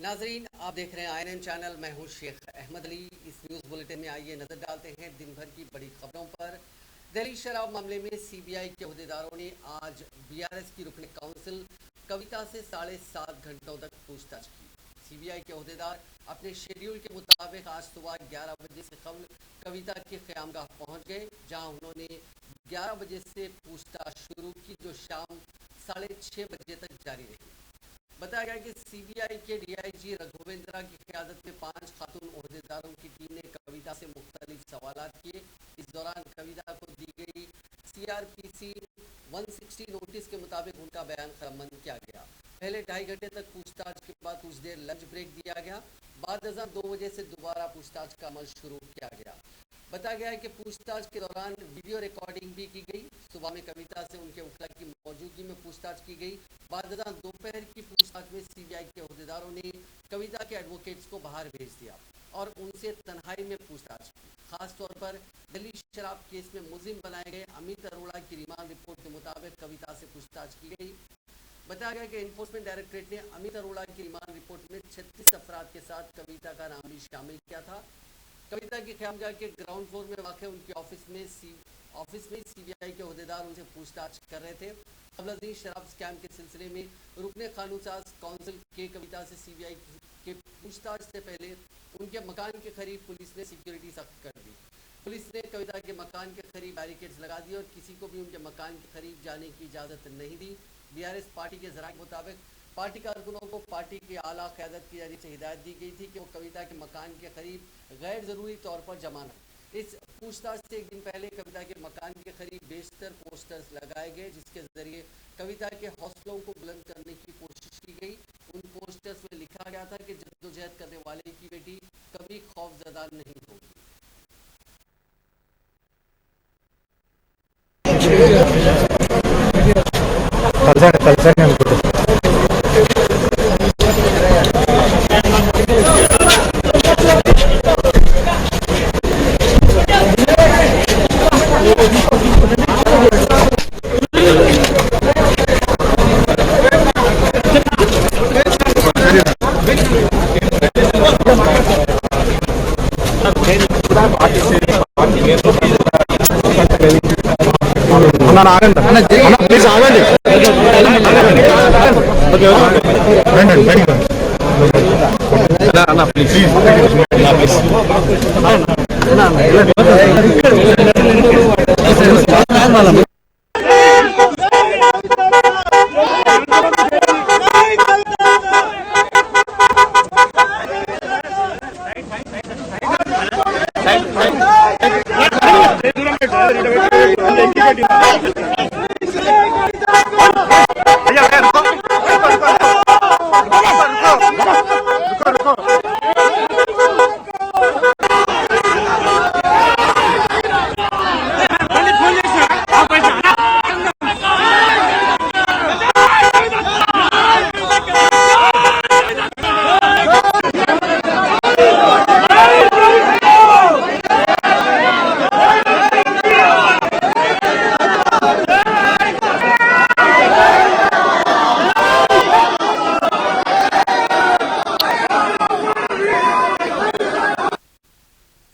नाजरीन, आप देख रहे हैं INN चैनल। मैं हूं शेख अहमद अली। इस न्यूज़ बुलेटिन में आइए नजर डालते हैं दिन भर की बड़ी खबरों पर। दिल्ली शराब मामले में CBI के अहदेदारों ने आज BRS की रुकन काउंसिल कविता से 7.5 घंटों तक पूछताछ की। CBI के अहदेदार अपने शेड्यूल के मुताबिक आज सुबह 11 बजे से कबल कविता के क़यामगाह पहुंच गए, जहां उन्होंने 11 बजे से पूछताछ शुरू की, जो शाम 6:30 बजे तक जारी रही। बताया गया कि CBI के DIG रघुवेंद्रा की क़यादत में 5 खातून अहदेदारों की टीम ने कविता से मुख्तलिफ सवालात किए। इस दौरान कविता को दी गई CRPC 160 नोटिस के मुताबिक उनका बयान खबरबंद किया गया। पहले 2.5 घंटे तक पूछताछ के बाद कुछ देर लंच ब्रेक दिया गया। बाद 2 बजे से दोबारा पूछताछ का अमल शुरू किया गया। बताया गया है कि पूछताछ के दौरान वीडियो रिकॉर्डिंग भी की गई। सुबह में कविता से उनके वकील की मौजूदगी में पूछताछ की गई। बाद दोपहर की पूछताछ में CBI के अहदेदारों ने कविता के एडवोकेट्स को बाहर भेज दिया और उनसे तन्हाई में पूछताछ की। खास तौर पर दिल्ली शराब केस में मुलजिम बनाए गए अमित अरोड़ा की रिमांड रिपोर्ट के मुताबिक कविता से पूछताछ की गई। बताया गया कि एनफोर्समेंट डायरेक्टरेट ने अमित अरोड़ा की रिमांड रिपोर्ट में 36 अफराद के साथ कविता का नाम भी शामिल किया था। कविता के क़यामगाह के ग्राउंड फ्लोर में वाक़ उनके ऑफिस में CBI के अहदेदार उनसे पूछताछ कर रहे थे। कबल शराब स्कैम के सिलसिले में रुकने कानून साज काउंसिल के कविता से CBI के पूछताछ से पहले उनके मकान के करीब पुलिस ने सिक्योरिटी सख्त कर दी। पुलिस ने कविता के मकान के करीब बैरिकेड्स लगा दिए और किसी को भी उनके मकान के करीब जाने की इजाज़त नहीं दी। BRS पार्टी के ज़राए के मुताबिक पार्टी कारकुनों को पार्टी की आला क़यादत की जानिब से हिदायत दी गई थी कि वो कविता के मकान के करीब गैर ज़रूरी तौर पर जमा न। इस पूछताछ से एक दिन पहले कविता के मकान के करीब बेशतर पोस्टर्स लगाए गए, जिसके ज़रिए कविता के हौसलों को बुलंद करने की कोशिश की गई। उन पोस्टर्स में लिखा गया था कि जद्दोजहद करने वाले की बेटी कभी खौफजदा नहीं होगी।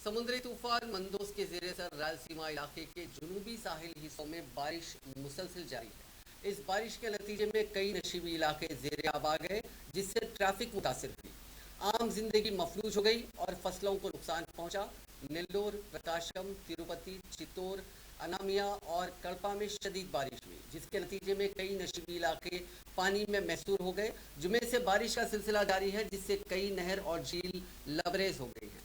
समुद्री तूफान मंदोस के ज़ेरे सर रायलसीमा इलाके के जुनूबी साहिल हिस्सों में बारिश मुसलसल जारी है। इस बारिश के नतीजे में कई नशीबी इलाके ज़ेरे आब आ गए, जिससे ट्रैफिक मुतासिर हुई, आम जिंदगी मफलूज हो गई और फसलों को नुकसान पहुंचा। नेल्लोर, प्रकाशम, तिरुपति, चित्तौर, अनामिया और कड़पा में शदीद बारिश हुई, जिसके नतीजे में कई नशीबी इलाके पानी में महसूर हो गए। जुमे से बारिश का सिलसिला जारी है, जिससे कई नहर और झील लबरेज हो गई हैं।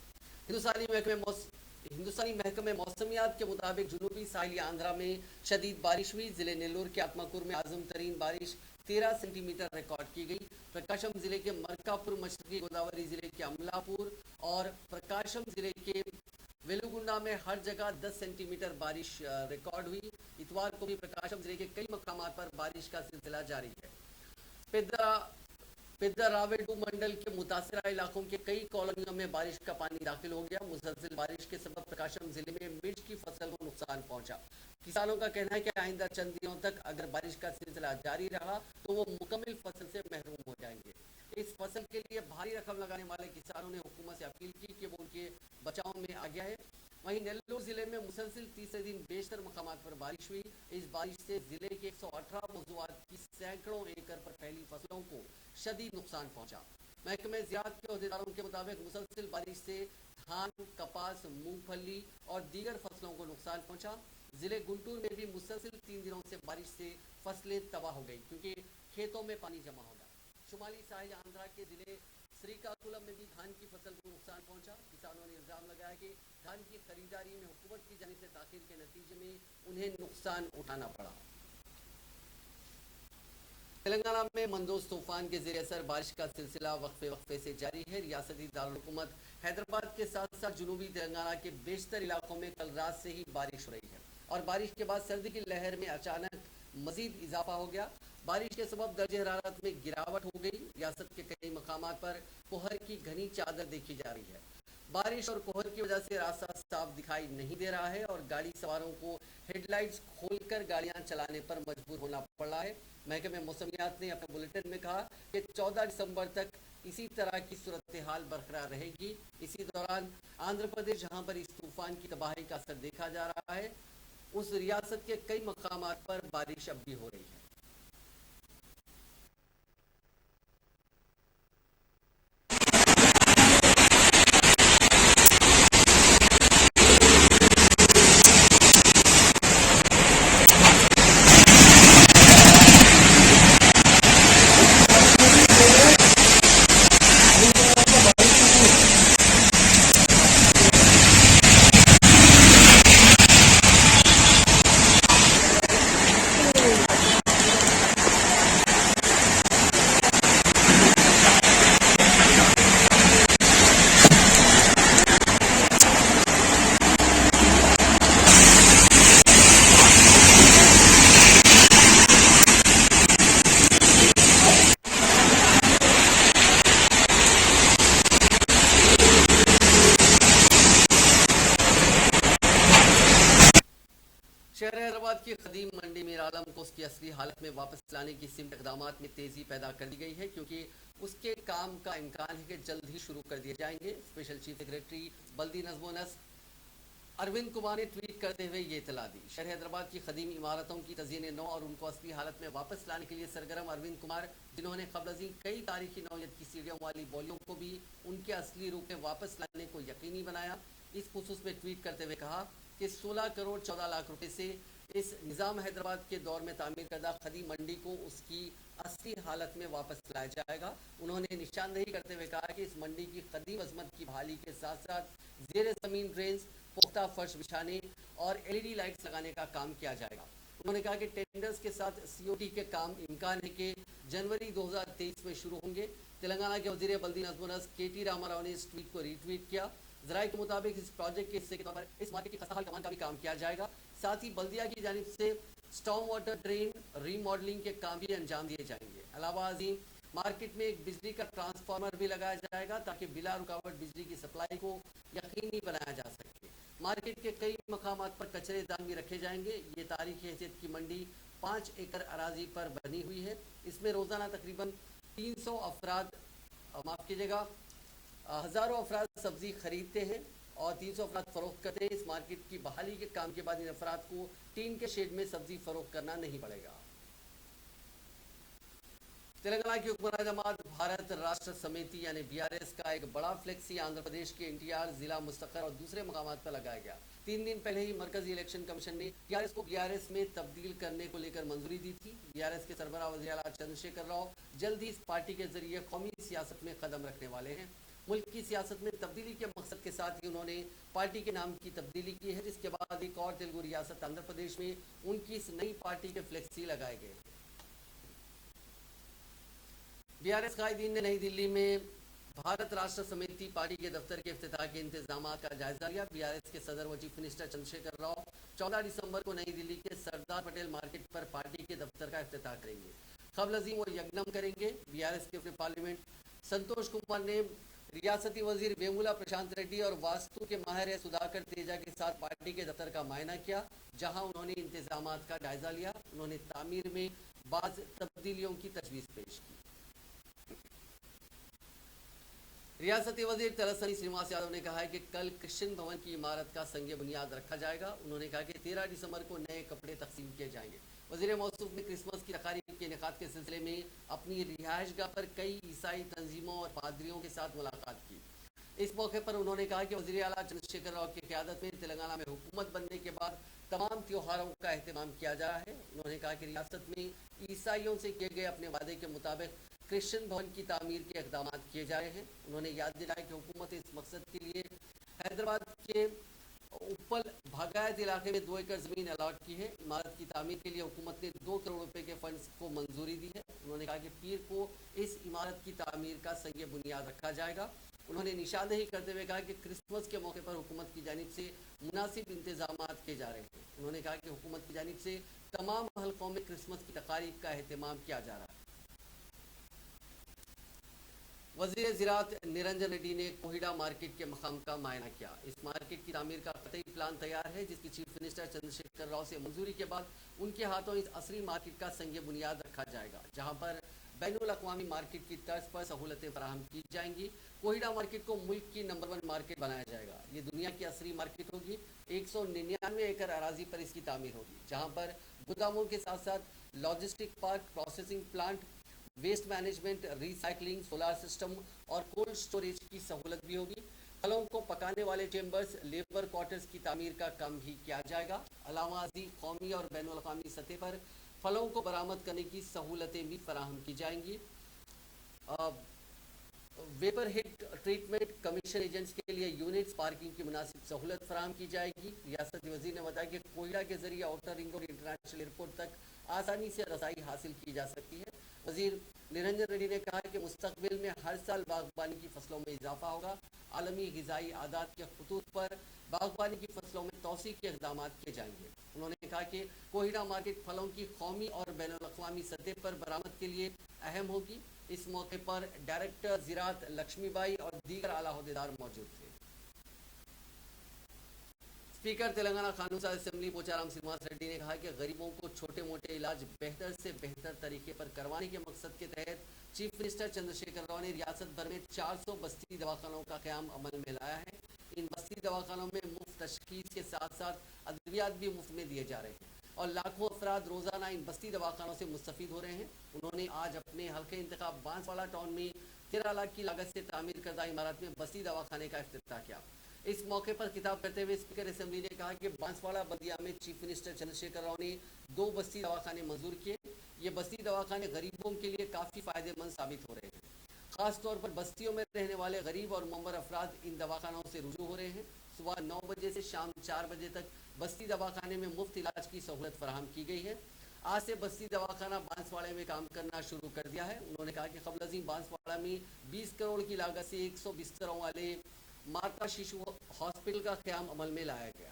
हिंदुस्तानी महकमे मौसमियात के मुताबिक जुनूबी साहिली आंध्रा में शदीद बारिश हुई। ज़िले नेल्लोर के आत्माकुर में आज़म तरीन बारिश 13 सेंटीमीटर रिकॉर्ड की गई। प्रकाशम ज़िले के मरकापुर, मशरकी गोदावरी ज़िले के अमलापुर और प्रकाशम ज़िले के वेलुगुंडा में हर जगह 10 सेंटीमीटर बारिश रिकॉर्ड हुई। इतवार को भी प्रकाशम ज़िले के कई मकामात पर बारिश का सिलसिला जारी है। पेद्दारावेडू मंडल के मुतासरा इलाकों के कई कॉलोनियों में बारिश का पानी दाखिल हो गया। मुसलसल बारिश के सबब प्रकाशम जिले में मिर्च की फसल को नुकसान पहुंचा। किसानों का कहना है कि आइंदा चंद दिनों तक अगर बारिश का सिलसिला जारी रहा तो वो मुकम्मल फसल से महरूम हो जाएंगे। इस फसल के लिए भारी रकम लगाने वाले किसानों ने हुकूमत से अपील की कि वो उनके बचाव में आ गया है। वहीं नेल्लोर जिले में मुसलसिल तीसरे दिन बेशतर मकामात पर बारिश हुई। इस बारिश से जिले के 118 मौजूआत की सैकड़ों एकड़ पर फैली फसलों को शदीद नुकसान पहुंचा। महकमे ज़राअत के अहदेदारों के मुताबिक मुसलसिल बारिश से धान, कपास, मूंगफली और दीगर फसलों को नुकसान पहुंचा। जिले गुंटूर में भी मुसलसिल 3 दिनों से बारिश से फसलें तबाह हो गई क्योंकि खेतों में पानी जमा हो गया। शुमाली साहिल आंध्रा के जिले श्रीकाकुलम में भी धान की फसल को नुकसान पहुंचा। किसानों ने इल्जाम लगाया कि धान की खरीदारी में हुकूमत की जानिब से ताखीर के नतीजे में उन्हें नुकसान उठाना पड़ा। तेलंगाना में मंदोज तूफान के ज़ेरे असर बारिश का सिलसिला वक्फे वक्फे से जारी है। रियासती दारुल-हुकूमत हैदराबाद के साथ साथ जुनूबी तेलंगाना के बेशतर इलाकों में कल रात से ही बारिश हो रही है और बारिश के बाद सर्दी की लहर में अचानक मजीद इजाफा हो गया। बारिश के सबब दर्जे हरारत में गिरावट हो गई। रियासत के कई मकामात पर कोहर की घनी चादर देखी जा रही है। बारिश और कोहर की वजह से रास्ता साफ दिखाई नहीं दे रहा है और गाड़ी सवारों को हेडलाइट्स खोलकर गाड़ियां चलाने पर मजबूर होना पड़ रहा है। महकमे मौसमियात ने अपने बुलेटिन में कहा कि 14 दिसंबर तक इसी तरह की सूरत हाल बरकरार रहेगी। इसी दौरान आंध्र प्रदेश, जहां पर इस तूफान की तबाही का असर देखा जा रहा है, उस रियासत के कई मकामात पर बारिश अब भी हो रही है। शहर हैदराबाद की कदीम मंडी मीर आलम को उसकी असली हालत में वापस लाने की सिमत इक़दामात में तेज़ी पैदा कर दी गई है क्योंकि उसके काम का इम्कान है कि जल्द ही शुरू कर दिए जाएंगे। स्पेशल चीफ सेक्रेटरी बल्दी नज़्म व नस्क अरविंद कुमार ने ट्वीट करते हुए ये इतला दी। शहर हैदराबाद की कदीम इमारतों की तज़यीन नौ और उनको असली हालत में वापस लाने के लिए सरगर्म अरविंद कुमार, जिन्होंने क़ब्ल अज़ीं कई तारीखी नौयत की सीढ़ियों वाली बॉलियों को भी उनके असली रूप में वापस लाने को यकीनी बनाया। इस खुसूस में ट्वीट करते हुए कहा कि 16 करोड़ 14 लाख रुपए से इस निज़ाम हैदराबाद के दौर में तामीर करदा कदीम मंडी को उसकी असली हालत में वापस लाया जाएगा। उन्होंने निशानदेही करते हुए कहा कि इस मंडी की कदीम अजमत की बहाली के साथ साथ ज़ेर ज़मीन ड्रेन्स, पुख्ता फर्श बिछाने और LED लाइट्स लगाने का काम किया जाएगा। उन्होंने कहा कि टेंडर्स के साथ COT के काम इम्कान है कि जनवरी 2023 में शुरू होंगे। तेलंगाना के वज़ीर बल्दी नज़्म व नस्क KT रामाराव ने इस ट्वीट को रीट्वीट किया। ज़राए के मुताबिक इस प्रोजेक्ट के हिस्से के तौर पर इस मार्केट की खस्ता कमान का भी काम किया जाएगा। साथ ही बल्दिया की जानिब से स्टॉर्म वाटर ड्रेन रीमॉडलिंग के काम भी अंजाम दिए जाएंगे। अलावा अजीम मार्केट में एक बिजली का ट्रांसफार्मर भी लगाया जाएगा ताकि बिला रुकावट बिजली की सप्लाई को यकीनी बनाया जा सके। मार्केट के कई मकामात पर कचरे दान भी रखे जाएंगे। ये तारीखी हैसियत की मंडी 5 एकड़ अराजी पर बनी हुई है। इसमें रोज़ाना तकरीबन 300 अफराद माफ़ कीजिएगा हज़ारों अफराद सब्जी खरीदते हैं और 300 अफराद फ़रोख्त करते हैं। इस मार्केट की बहाली के काम के बाद इन अफराद को टीन के शेड में सब्जी फ़रोख्त करना नहीं पड़ेगा। तेलंगाना की हुकूमत जमात भारत राष्ट्र समिति यानी BRS का एक बड़ा फ्लेक्सी आंध्र प्रदेश के NTR, जिला मुस्तक़र और दूसरे मकामात पर लगाया गया। 3 दिन पहले ही मरकजी इलेक्शन कमीशन ने BRS को BRS में तब्दील करने को लेकर मंजूरी दी थी। BRS के सरबराह वज़ीर आला चंद्रशेखर राव जल्द ही इस पार्टी के जरिए कौमी सियासत में कदम रखने वाले हैं। मुल्क की सियासत में तब्दीली के मकसद के साथ ही उन्होंने पार्टी के नाम की तब्दीली की है, जिसके बाद एक और तेलुगु रियासत आंध्र प्रदेश में उनकी इस नई पार्टी के फ्लेक्सी लगाए गए। BRS कायदीन ने नई दिल्ली में भारत राष्ट्र समिति पार्टी के दफ्तर के इफ्तिताह के इंतजाम का जायजा लिया। BRS के सदर व चीफ मिनिस्टर चंद्रशेखर राव 14 दिसंबर को नई दिल्ली के सरदार पटेल मार्केट पर पार्टी के दफ्तर का इफ्तिताह करेंगे। क़ब्ल अज़ीम वो यज्ञम करेंगे। BRS के पार्लियामेंट संतोष कुमार ने रियासती वजीर वेमुला प्रशांत रेड्डी और वास्तु के माहिर सुधाकर तेजा के साथ पार्टी के दफ्तर का मायना किया, जहां उन्होंने इंतजामात का जायजा लिया। उन्होंने तामीर में बाज़ तब्दीलियों की तजवीज़ पेश की। रियासती वजीर तलसानी श्रीनिवास यादव ने कहा है कि कल क्रिश्चियन भवन की इमारत का संग बुनियाद रखा जाएगा। उन्होंने कहा कि 13 दिसंबर को नए कपड़े तकसीम किए जाएंगे। वजीर मौसूफ ने क्रिसमस की तकारीब के इनेकाद के सिलसिले में अपनी रिहायशगाह पर कई ईसाई तंजीमों और पादरियों के साथ मुलाकात की। इस मौके पर उन्होंने कहा कि वज़ीर आला चंद्रशेखर राव की क़यादत में तेलंगाना में हुकूमत बनने के बाद तमाम त्योहारों का एहतमाम किया जा रहा है। उन्होंने कहा कि रियासत में ईसाइयों से किए गए अपने वादे के मुताबिक क्रिश्चियन भवन की तामीर के इक़दाम किए जा रहे हैं। उन्होंने याद दिलाया कि हुकूमत इस मकसद के लिए हैदराबाद के उपल भागायत इलाके में 2 एकड़ ज़मीन अलाट की है। इमारत की तामीर के लिए हुकूमत ने 2 करोड़ रुपए के फंड्स को मंजूरी दी है। उन्होंने कहा कि पीर को इस इमारत की तामीर का संग बुनियाद रखा जाएगा। उन्होंने निशानदेही करते हुए कहा कि क्रिसमस के मौके पर हुकूमत की जानिब से मुनासिब इंतजाम किए जा रहे हैं। उन्होंने कहा कि हुकूमत की जानिब से तमाम हलकों में क्रिसमस की तकारीब का एहतमाम किया जा रहा है। वज़ीर ज़राअत निरंजन रेड्डी ने कोहिड़ा मार्केट के मकाम का मायना किया। इस मार्केट की तामीर का कतई प्लान तैयार है, जिसकी चीफ मिनिस्टर चंद्रशेखर राव से मंजूरी के बाद उनके हाथों इस असरी मार्केट का संग बुनियाद रखा जाएगा, जहां पर बैनुल अक़वामी मार्केट की तर्ज पर सहूलतें फराहम की जाएंगी। कोहिड़ा मार्केट को मुल्क की नंबर 1 मार्केट बनाया जाएगा। ये दुनिया की असरी मार्केट होगी। 199 एकड़ अराजी पर इसकी तामीर होगी, जहाँ पर गोदामों के साथ साथ logistic park, processing plant, waste management, recycling, solar system और कोल्ड स्टोरेज की सहूलत भी होगी। फलों को पकाने वाले चेम्बर्स, लेबर क्वार्टर्स की तामीर का काम भी किया जाएगा। अलावाजी कौमी और बैनुल अक़वामी सतह पर फलों को बरामद करने की सहूलतें भी फराहम की जाएंगी। Vapour heat treatment commission agents के लिए यूनिट्स, पार्किंग की मुनासिब सहूलत फराहम की जाएगी। रियासती वज़ीर ने बताया कि कोयला के जरिए outer ring road international airport तक आसानी से रसाई हासिल की जा सकती है। वज़ीर निरंजन रेड्डी ने कहा कि मुस्तक़बिल में हर साल बागबानी की फसलों में इजाफा होगा। आलमी ग़िज़ाई आदात के खतूत पर बागबानी की फसलों में तौसी के इक़दाम किए जाएंगे। उन्होंने कहा कि कोहिड़ा मार्केट फलों की कौमी और बैनुल अक़वामी सतह पर बरामद के लिए अहम होगी। इस मौके पर डायरेक्टर ज़राअत लक्ष्मीबाई और दीगर आला अहदेदार मौजूद थे। स्पीकर तेलंगाना कानून साज असेंबली पोचाराम श्रीनिवास रेड्डी ने कहा कि गरीबों को छोटे मोटे इलाज बेहतर से बेहतर तरीके पर करवाने के मकसद के तहत चीफ मिनिस्टर चंद्रशेखर राव ने रियासत भर में 400 बस्ती दवाखानों का क़याम अमल में लाया है। इन बस्ती दवाखानों में मुफ्त तशख़ीस के साथ साथ अद्वियात भी मुफ्त में दिए जा रहे हैं और लाखों अफराद रोज़ाना इन बस्ती दवाखानों से मुस्तफ़ीद हो रहे हैं। उन्होंने आज अपने हल्के इंतखाब बांसवाड़ा टाउन में 13 लाख की लागत से तामीर करदा इमारत में बस्ती दवाखाने का इफ्तिताह किया। इस मौके पर खिताब करते हुए स्पीकर असेंबली ने कहा कि बांसवाड़ा बल्दिया में चीफ मिनिस्टर चंद्रशेखर राव ने 2 बस्ती दवाखाने मंजूर किए। ये बस्ती दवाखाने गरीबों के लिए काफ़ी फ़ायदेमंद साबित हो रहे हैं। ख़ास तौर पर बस्तियों में रहने वाले गरीब और मुअम्मर अफराद इन दवाखानों से रुजू हो रहे हैं। सुबह 9 बजे से शाम 4 बजे तक बस्ती दवाखाने में मुफ्त इलाज की सहूलत फराहम की गई है। आज से बस्ती दवाखाना बांसवाड़े में काम करना शुरू कर दिया है। उन्होंने कहा कि क़ब्ल अज़ीम बांसवाड़ा में 20 करोड़ की लागत से 100 बिस्तरों वाले माता शिशु हॉस्पिटल का क़याम अमल में लाया गया।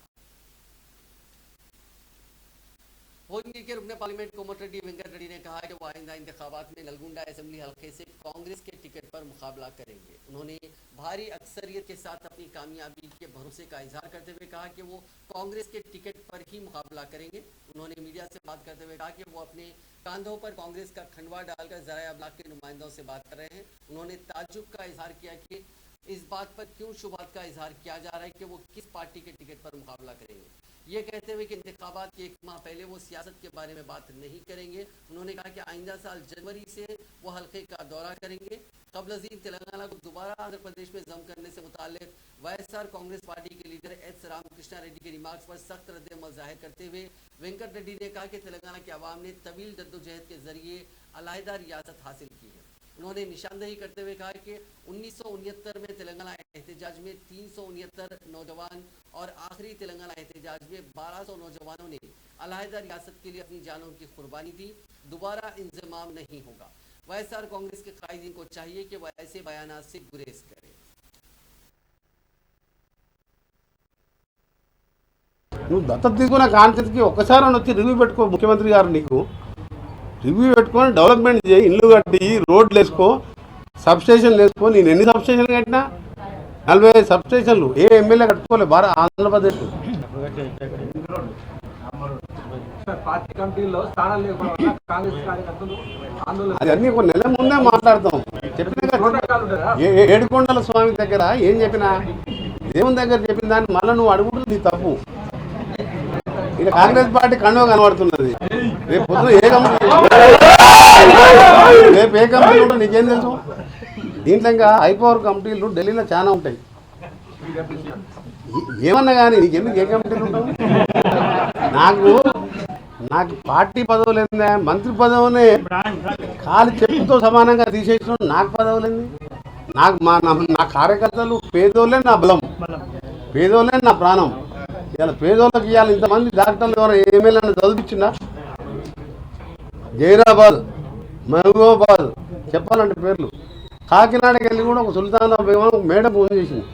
होंगी के रुकने पार्लियामेंट कोमट रेड्डी वेंकट रेड्डी ने कहा कि वो आइंदा इंतखाबात में नलगुंडा असेंबली हल्के से कांग्रेस के टिकट पर मुकाबला करेंगे। उन्होंने भारी अक्सरियत के साथ अपनी कामयाबी के भरोसे का इजहार करते हुए कहा कि वो कांग्रेस के टिकट पर ही मुकाबला करेंगे। उन्होंने मीडिया से बात करते हुए कहा कि वो अपने कांधों पर कांग्रेस का खंडवा डालकर ज़राए अबलाग के नुमाइंदों से बात कर रहे हैं। उन्होंने ताज्जुब का इजहार किया कि इस बात पर क्यों शुबात का इजहार किया जा रहा है कि वो किस पार्टी के टिकट पर मुकाबला करेंगे। ये कहते हुए कि इंतखाबात के 1 माह पहले वो सियासत के बारे में बात नहीं करेंगे। उन्होंने कहा कि आइंदा साल जनवरी से वो हल्के का दौरा करेंगे। क़ब्ल अज़ीम तेलंगाना को दोबारा आंध्र प्रदेश में जम करने से मुताल्लिक वाईएसआर कांग्रेस पार्टी के लीडर एच रामकृष्णा रेड्डी के रिमार्क्स पर सख्त रद्द-ए-अमल जाहिर करते हुए वेंकट रेड्डी ने कहा कि तेलंगाना के अवाम ने तवील जद्दोजहद के जरिए अलहदा रियासत हासिल की है। उन्होंने निशानदेही करते हुए कहा कि 1969 में तेलंगाना एहतजाज में 369 नौजवान और आखिरी तेलंगाना एहतजाज में 1200 नौजवानों ने अलहदा रियासत के लिए अपनी जानों की कुर्बानी दी। दोबारा इंजमाम नहीं होगा। वाईएसआर कांग्रेस के कायदीन को चाहिए कि वह ऐसे बयानात से गुरेज करें। నువ్వు దత్తత తీసుకున్న కాన్సెప్ట్కి ఒక్కసారి వచ్చి రివ్యూ పెట్టుకో ముఖ్యమంత్రి గారు, నీకు రివ్యూ పెట్టుకొని డెవలప్మెంట్ చేయి, ఇల్లు కట్టి రోడ్లు వేసుకో, సబ్స్టేషన్లు వేసుకో. నేను ఎన్ని సబ్స్టేషన్లు కట్టినా 45 సబ్స్టేషన్లు ఏ ఎమ్మెల్యే కట్టుకోలే ఆంధ్రప్రదేశ్. పార్టీ కమిటీలో స్థానాలు లేకపోవడం కాంగ్రెస్ కార్యకర్తలు ఆందోళన అవన్నీ ఒక నెల ముందే మాట్లాడతాం. చెప్పిన ఏడుకొండల స్వామి దగ్గర ఏం చెప్పినా దేవుని దగ్గర చెప్పిన దాన్ని మళ్ళీ నువ్వు అడుగుతుంది నీ తప్పు. ఇక కాంగ్రెస్ పార్టీ కండువ కనబడుతున్నది. రేపు పొద్దున ఏ కంపెనీ రేపు ఏ కంపెనీ ఉంటో నీకేం తెలుసు? దీంట్లో ఇంకా హైపవర్ కంపెనీలు ఢిల్లీలో చాలా ఉంటాయి. ఏమన్నా కానీ నీకెందుకు ఏ కంపెనీలు ఉంటావు? నాకు పార్టీ పదవులు ఏందా? మంత్రి పదవునే కాలి చెప్పుతో సమానంగా తీసేసిన నాకు పదవులేంది? నా కార్యకర్తలు పేదోళ్ళే నా బలం, పేదోళ్ళే నా ప్రాణం. ఇలా పేదోళ్ళకి ఇవ్వాలి. ఇంతమంది డాక్టర్లు ఎవరు ఎమ్మెల్యే చదివించిందా? జైరాబాద్, మహబూబాబాద్ చెప్పాలంటే పేర్లు. కాకినాడకి వెళ్ళి కూడా ఒక సుల్తానా బేగం మేడం ఫోన్ చేసింది.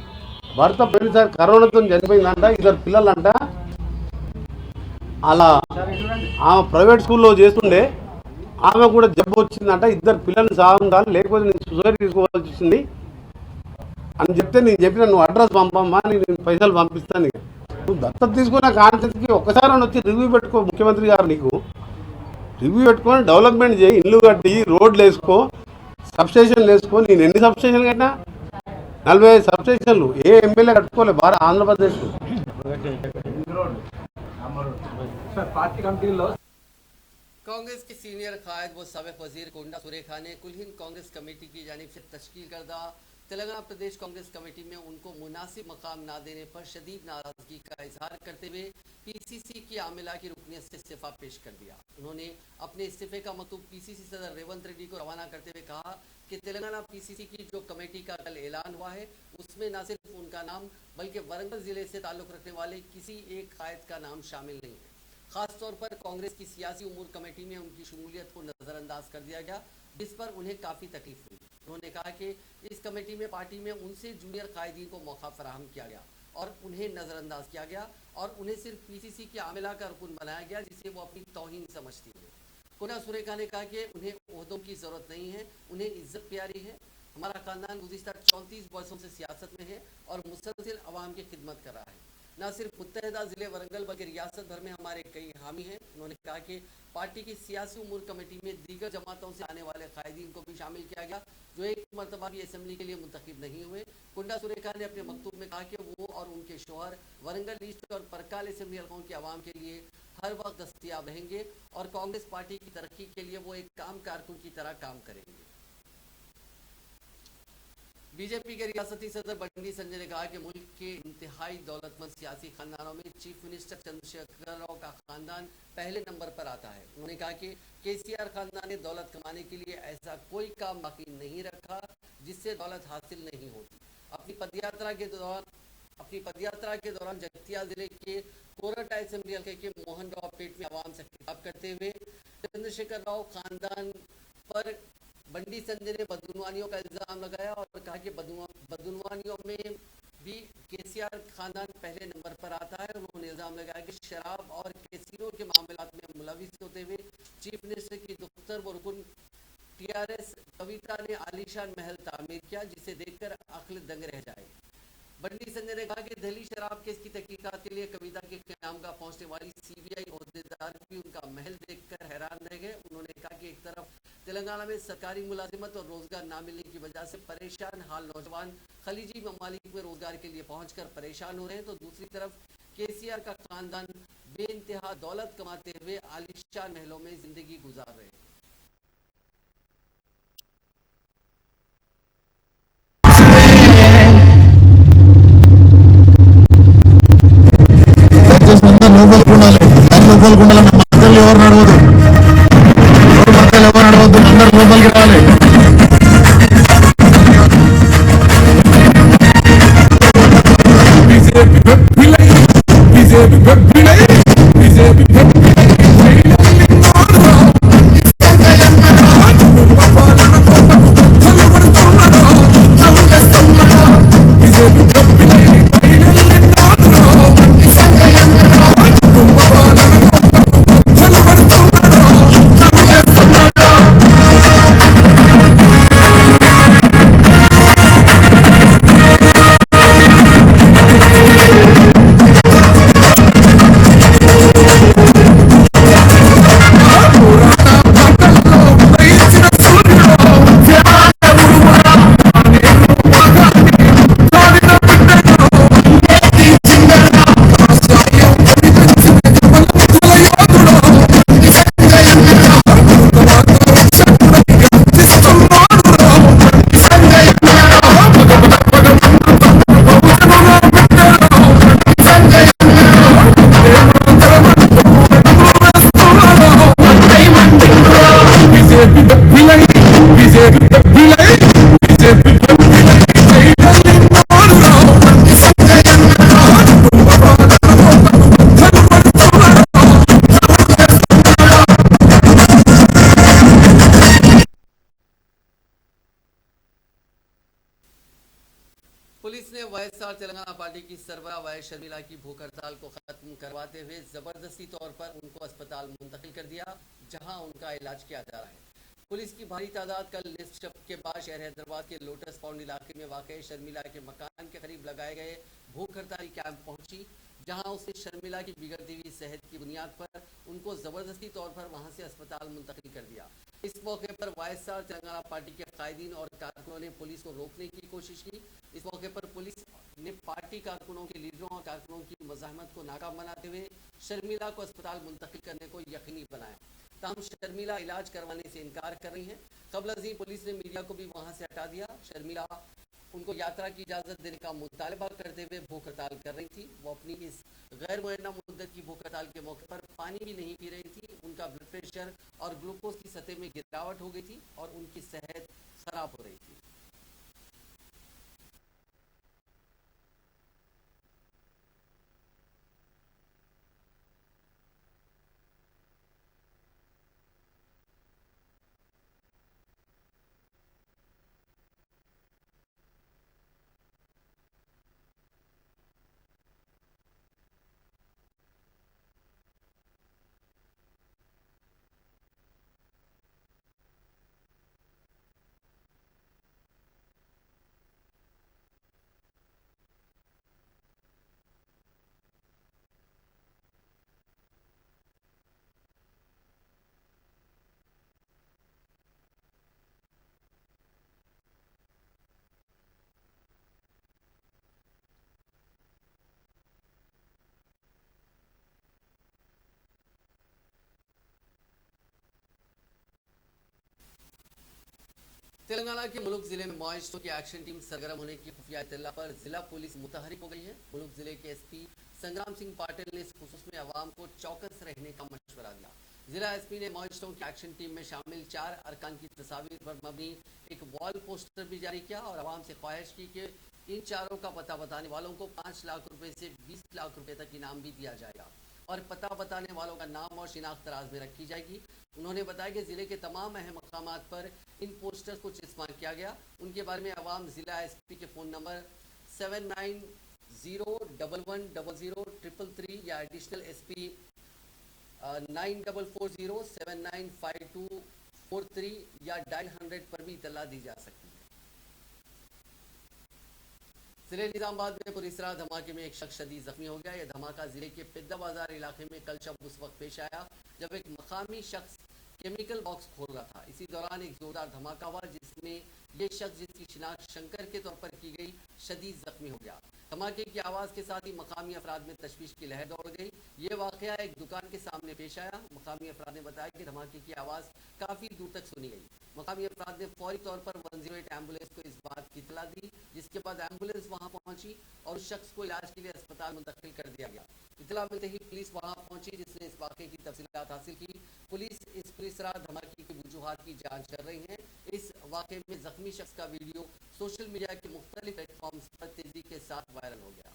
భర్త పోయినసారి కరోనాతో చనిపోయిందంట, ఇద్దరు పిల్లలంట. అలా ఆమె ప్రైవేట్ స్కూల్లో చేస్తుండే, ఆమె కూడా జబ్బు వచ్చిందంట. ఇద్దరు పిల్లల్ని సాగుండాలి, లేకపోతే నేను సూసైడ్ తీసుకోవాల్సి వచ్చింది అని చెప్తే నేను చెప్పిన నువ్వు అడ్రస్ పంపమ్మా, నేను పైసలు పంపిస్తాను. నువ్వు దత్తత తీసుకున్న కాన్సెప్ట్కి ఒక్కసారి వచ్చి రివ్యూ పెట్టుకో. ముఖ్యమంత్రి గారు నీకు రివ్యూ పెట్టుకొని డెవలప్మెంట్ చేయి, ఇల్లు కట్టి రోడ్లు వేసుకో, సబ్స్టేషన్లు వేసుకో. నేను ఎన్ని సబ్స్టేషన్లు కట్టినా? 45 సబ్స్టేషన్లు. ఏ ఎమ్మెల్యే కట్టుకోలే ఆంధ్రప్రదేశ్. పార్టీ కమిటీలో कांग्रेस के सीनियर कायद व सबक वजीर कोंडा सुरेखा ने कुल हिंद कांग्रेस कमेटी की जानिब से तश्कील करदा तेलंगाना प्रदेश कांग्रेस कमेटी में उनको मुनासिब मकाम ना देने पर शदीद नाराजगी का इजहार करते हुए पीसीसी की आमिला की रुकनीत से इस्तीफा पेश कर दिया। उन्होंने अपने इस्तीफे का मतूब पीसीसी सदर रेवंत रेड्डी को रवाना करते हुए कहा कि तेलंगाना पीसीसी की जो कमेटी का कल ऐलान हुआ है उसमें न सिर्फ उनका नाम बल्कि वरंगल जिले से ताल्लुक़ रखने वाले किसी एक कायद का नाम शामिल नहीं है। खास तौर पर कांग्रेस की सियासी उमूर कमेटी में उनकी शमूलियत को नज़रअंदाज कर दिया गया, जिस पर उन्हें काफ़ी तकलीफ हुई। उन्होंने कहा कि इस कमेटी में पार्टी में उनसे जूनियर कायदीन को मौका फराहम किया गया और उन्हें नज़रअंदाज किया गया और उन्हें सिर्फ पीसीसी की आमिला का रुकन बनाया गया, जिसे वो अपनी तौहीन समझती है। कोंडा सुरेखा ने कहा कि उन्हें ओहदों की ज़रूरत नहीं है, उन्हें इज्जत प्यारी है। हमारा ख़ानदान गुज़िश्ता 34 वर्षों से सियासत में है और मुसलसिल अवाम की खिदमत कर रहा है। न सिर्फ मुत्तहिदा ज़िले वरंगल बल्कि रियासत भर में हमारे कई हामी हैं। उन्होंने कहा कि पार्टी की सियासी उमूर कमेटी में दीगर जमातों से आने वाले कायदीन को भी शामिल किया गया जो एक मरतबा भी असेंबली के लिए मुंतखब नहीं हुए। कोंडा सुरेखा ने अपने मकतूब में कहा कि वो और उनके शोहर वरंगल ईस्ट और परकाल असेंबली हलकों के आवाम के लिए हर वक्त दस्तयाब रहेंगे और कांग्रेस पार्टी की तरक्की के लिए वो एक काम कारकुन की तरह काम करेंगे। बीजेपी के रियासती सदर बंडी संजय ने कहा कि मुल्क के इंतहाई दौलतमंद सियासी खानदानों में चीफ मिनिस्टर चंद्रशेखर राव का खानदान पहले नंबर पर आता है। उन्होंने कहा कि केसीआर खानदान ने दौलत कमाने के लिए ऐसा कोई काम बाकी नहीं रखा जिससे दौलत हासिल नहीं होती। अपनी पदयात्रा के दौरान जगतिया जिले के कोरट असेंबली हल्के के मोहन राव पेट में आवाम से खिताब करते हुए चंद्रशेखर राव खानदान पर बंडी संजय ने बदगुनवानियों का इल्ज़ाम लगाया और कहा कि बदगुनवानियों में भी केसीआर खानदान पहले नंबर पर आता है। उन्होंने इल्ज़ाम लगाया कि शराब और कैसीनो के मामलों में मुलविस होते हुए चीफ मिनिस्टर की दफ्तर व रुकन टीआरएस कविता ने आलीशान महल तामीर किया जिसे देखकर अक्ल दंग रह जाए। बंडी संजय ने कहा कि दिल्ली शराब केस की तहकीकात के लिए कविता के क़यामगाह पहुंचने वाली सीबीआई ओहदेदार भी उनका महल देखकर हैरान रह गए। उन्होंने कहा कि एक तरफ तेलंगाना में सरकारी मुलाजिमत और रोजगार ना मिलने की वजह से परेशान हाल नौजवान खलीजी ममालिक में रोजगार के लिए पहुंचकर परेशान हो रहे हैं, तो दूसरी तरफ केसीआर का खानदान बेइंतहा दौलत कमाते हुए आलीशान महलों में जिंदगी गुजार रहे हैं। पुलिस ने वाईएसआर तेलंगाना पार्टी की सरबराह वाई शर्मिला की भूख हड़ताल को खत्म करवाते हुए जबरदस्ती तौर पर उनको अस्पताल मुंतकिल कर दिया, जहां उनका इलाज किया जा रहा है। पुलिस की भारी तादाद कल लिस्ट के बाद शहर हैदराबाद के लोटस पॉन्ड इलाके में वाक़ शर्मिला के मकान के करीब लगाए गए भूख हड़ताली कैंप पहुंची, जहां उसने शर्मिला की बिगड़ती हुई सेहत की बुनियाद पर उनको जबरदस्ती तौर पर वहां से अस्पताल मुंतकिल कर दिया। इस मौके पर वाईएसआर तेलंगाना पार्टी के कायदीन और कारकुनों ने पुलिस को रोकने की कोशिश की। इस मौके पर पुलिस ने पार्टी कारकुनों के लीडरों और कारकुनों की मज़ाहमत को नाकाम बनाते हुए शर्मिला को अस्पताल मुंतकिल करने को यकीनी बनाया। तमाम शर्मिला इलाज करवाने से इनकार कर रही हैं। कबल अज़ीम पुलिस ने मीडिया को भी वहां से हटा दिया। शर्मिला उनको यात्रा की इजाज़त देने का मुतालबा करते हुए भूख हड़ताल कर रही थी। वो अपनी इस गैर मुअय्यना मुद्दत की भूख हड़ताल के मौके पर पानी भी नहीं पी रही थी। उनका ब्लड प्रेशर और ग्लूकोज की सतह में गिरावट हो गई थी और उनकी सेहत खराब हो रही थी। तेलंगाना के मुलुक जिले में माओइस्टों की एक्शन टीम सरगर्म होने की खुफिया इत्तला पर जिला पुलिस मुतहरिक हो गई है। मुलुक जिले के एसपी संग्राम सिंह पाटिल ने इस खुसूस में अवाम को चौकस रहने का मशवरा दिया। जिला एसपी ने माओइस्टों की एक्शन टीम में शामिल 4 अरकान की तस्वीर पर मबनी एक वॉल पोस्टर भी जारी किया और अवाम से ख्वाहिश की कि इन चारों का पता बताने वालों को 5 लाख रुपए से 20 लाख रुपए तक इनाम भी दिया जाएगा और पता बताने वालों का नाम और शिनाख्त तराज में रखी जाएगी। उन्होंने बताया कि जिले के तमाम अहम मकामात पर इन पोस्टर्स को चिस्मा किया गया। उनके बारे में अवाम जिला एसपी के फ़ोन नंबर 7901110033 या एडिशनल एसपी 9440795243 या डायल 100 पर भी इतला दी जा सकती है। जिले निजामाबाद में पुलिस राह धमाके में एक शख्स शदीद जख्मी हो गया। यह धमाका जिले के पिद्दा बाजार इलाके में कल शब उस वक्त पेश आया जब एक मकामी शख्स केमिकल बॉक्स खोल रहा था। इसी दौरान एक जोरदार धमाका हुआ जिसमें ये शख्स, जिसकी शिनाख्त शंकर के तौर पर की गई, शदीद जख्मी हो गया। धमाके की आवाज़ के साथ ही मकामी अफराद में तशवीश की लहर दौड़ गई। ये वाकया एक दुकान के सामने पेश आया। मकामी अफराद ने बताया कि धमाके की आवाज़ काफ़ी दूर तक सुनी गई। मकामी अफराद ने फौरी तौर पर 108 एम्बुलेंस को इस बात की इतला दी, जिसके बाद एम्बुलेंस वहां पहुंची और उस शख्स को इलाज के लिए अस्पताल मुंतकिल कर दिया गया। इतला मिलते ही पुलिस वहां पहुंची, जिसने इस वाक़े की तफसीलात हासिल की। पुलिस इस पुलिस राह धमाके की वजूहात की जांच कर रही है। इस वाक़े में जख्मी शख्स का वीडियो सोशल मीडिया के मुख्तलिफ प्लेटफॉर्म्स पर तेजी के साथ वायरल हो गया।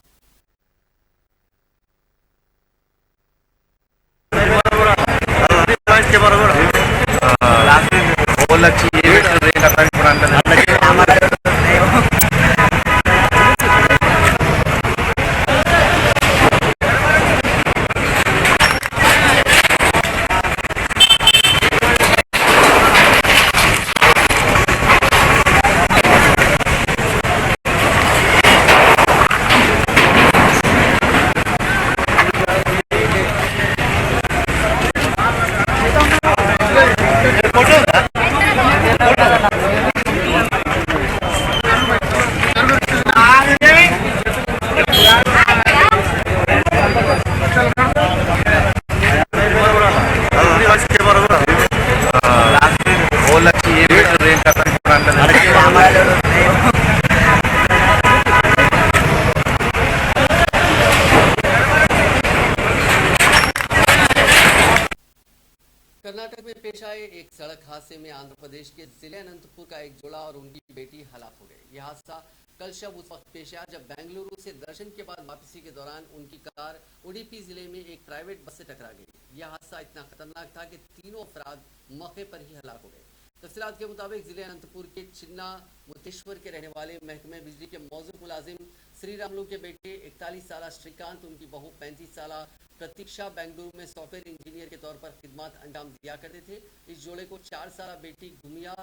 कर्नाटक में पेश आए एक सड़क हादसे में आंध्र प्रदेश के जिले अनंतपुर का एक जोड़ा और उनकी बेटी हलाक हो गए। यह हादसा कल शब उस वक्त पेश आया जब बेंगलुरु से दर्शन के बाद वापसी के दौरान उनकी कार उडुपी जिले में एक प्राइवेट बस से टकरा गई। यह हादसा इतना खतरनाक था कि तीनों अफराद मौके पर ही हलाक हो गए। तफसीलात के मुताबिक जिले अनंतपुर के चिन्ना मुतेश्वर के रहने वाले महकमे बिजली के मौजूद मुलाजिम श्री रामुलू के बेटे 41 साल श्रीकांत, उनकी बहू 35 साल प्रतीक्षा बेंगलुरु में सॉफ्टवेयर इंजीनियर के तौर पर खिदमत अंजाम दिया करते थे। इस जोड़े को 4 साल बेटी गुमिया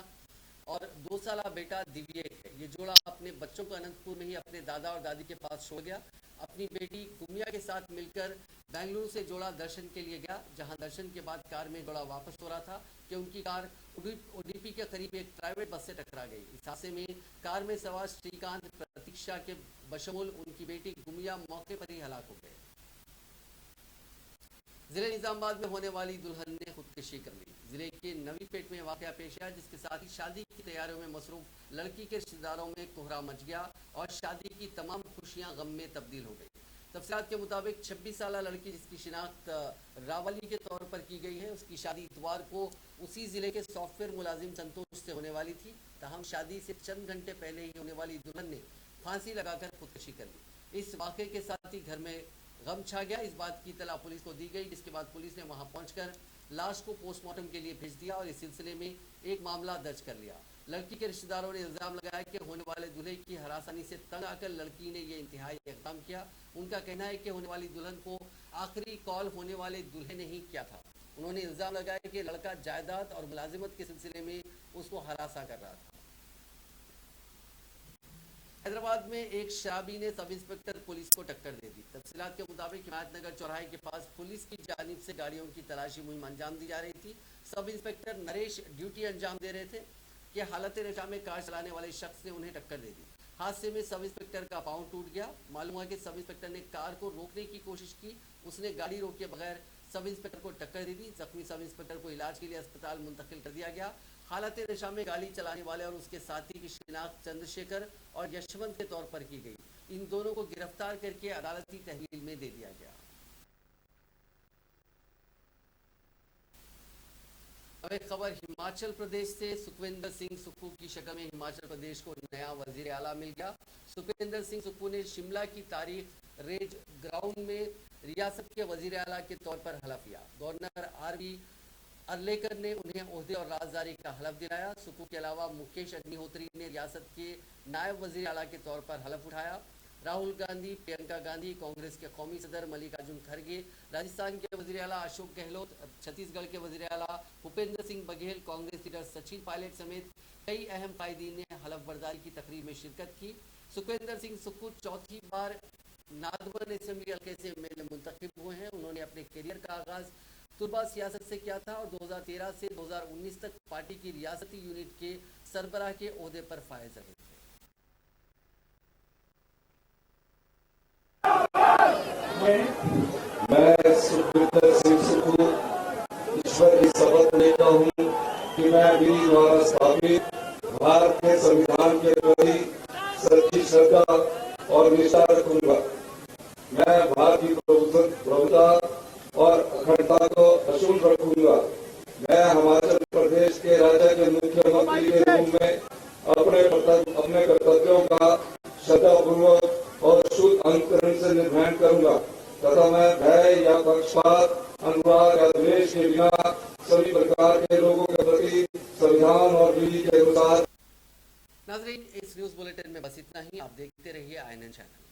और 2 साल बेटा दिव्येक है। ये जोड़ा अपने बच्चों को अनंतपुर में ही अपने दादा और दादी के पास छोड़ गया। अपनी बेटी गुमिया के साथ मिलकर बेंगलुरु से जोड़ा दर्शन के लिए गया, जहां दर्शन के बाद कार में जोड़ा वापस हो रहा था कि उनकी कार उडुपी के करीब एक प्राइवेट बस से टकरा गई। इस हादसे में कार में सवार श्रीकांत, प्रतीक्षा के बशमूल उनकी बेटी गुमिया मौके पर ही हलाक हो गए। जिले निजामाबाद में होने वाली दुल्हन ने खुदकुशी कर ली। जिले के नवीपेट में वाकया पेश आया, जिसके साथ ही शादी की तैयारियों में मसरूफ लड़की के रिश्तेदारों में कोहरा मच गया और शादी की तमाम खुशियां गम में तब्दील हो गई। तफसीलात के मुताबिक 26 साल लड़की, जिसकी शिनाख्त रावली के तौर पर की गई है, उसकी शादी इतवार को उसी जिले के सॉफ्टवेयर मुलाजिम संतोष से होने वाली थी। तहम शादी से चंद घंटे पहले ही होने वाली दुल्हन ने फांसी लगाकर खुदकुशी कर ली। इस वाक़े के साथ ही घर में गम छा गया। इस बात की इतला पुलिस को दी गई, जिसके बाद पुलिस ने वहां पहुंचकर लाश को पोस्टमार्टम के लिए भेज दिया और इस सिलसिले में एक मामला दर्ज कर लिया। लड़की के रिश्तेदारों ने इल्जाम लगाया कि होने वाले दूल्हे की हरासानी से तंग आकर लड़की ने यह इंतहाई इक़दाम किया। उनका कहना है कि होने वाली दुल्हन को आखिरी कॉल होने वाले दूल्हे ने ही किया था। उन्होंने इल्जाम लगाया कि लड़का जायदाद और मुलाजिमत के सिलसिले में उसको हरासा कर रहा था। हैदराबाद में एक शराबी ने सब इंस्पेक्टर पुलिस को टक्कर दे दी। तफसीलात के मुताबिक हिमायतनगर चौराहे के पास पुलिस की जानिब से गाड़ियों की तलाशी मुहिम अंजाम दी जा रही थी। सब इंस्पेक्टर नरेश ड्यूटी अंजाम दे रहे थे कि हालत नशा में कार चलाने वाले शख्स ने उन्हें टक्कर दे दी। हादसे में सब इंस्पेक्टर का पांव टूट गया। मालूम हुआ कि सब इंस्पेक्टर ने कार को रोकने की कोशिश की, उसने गाड़ी रोके बगैर सब इंस्पेक्टर को टक्कर दे दी। जख्मी सब इंस्पेक्टर को इलाज के लिए अस्पताल मुंतकिल कर दिया गया। हालत नशा में गाड़ी चलाने वाले और उसके साथी की शिनाख्त चंद्रशेखर और यशवंत के तौर पर की गई। इन दोनों को गिरफ्तार करके अदालती तहवील में दे दिया गया। अब एक खबर हिमाचल प्रदेश से। सुखविंदर सिंह सुक्खू की शक्ल में हिमाचल प्रदेश को नया वजीर आला मिल गया। सुखविंदर सिंह सुक्खू ने शिमला की तारीख रेड ग्राउंड में रियासत के वजीर आला के तौर पर हलफ लिया। गवर्नर आरवी अर्लेकर ने उन्हें ओहदे और राजदारी का हलफ दिलाया। सुक्खू के अलावा मुकेश अग्निहोत्री ने रियासत के नायब वजीर आला के तौर पर हलफ उठाया। राहुल गांधी, प्रियंका गांधी, कांग्रेस के कौमी सदर मल्लिकार्जुन खड़गे, राजस्थान के वजीर आला अशोक गहलोत, छत्तीसगढ़ के वजीर आला भूपेंद्र सिंह बघेल, कांग्रेस लीडर सचिन पायलट समेत कई अहम कायदीन ने हलफ बर्दारी की तकरीब में शिरकत की। सुखविंदर सिंह सुक्खू चौथी बार नादवन असेंबली हल्के से मुंतखब हुए हैं। उन्होंने अपने करियर का आगाज तुरबा सियासत से किया था और 2013 से 2019 तक पार्टी की रियासती यूनिट के सरबराह के ओहदे पर फायज रहे थे। मैं सुखविंदर सिंह सुक्खू ईश्वर की शपथ लेता हूँ कि मैं विधि द्वारा स्थापित भारत के संविधान के प्रति सच्ची श्रद्धा और निष्ठा रखूंगा। मैं भारत की प्रभुता और अखंडता को अक्षुण्ण रखूंगा। मैं हिमाचल प्रदेश के राज्य के मुख्यमंत्री के रूप में अपने कर्तव्यों का श्रद्धापूर्वक और शुद्ध अंतकरण से निर्वहन करूंगा तथा मैं भय या पक्षपात, अनुराग या द्वेष के बिना सभी प्रकार के लोगों के प्रति संविधान और विधि के अनुसार। नाज़रीन, इस न्यूज बुलेटिन में बस इतना ही। आप देखते रहिए INN चैनल।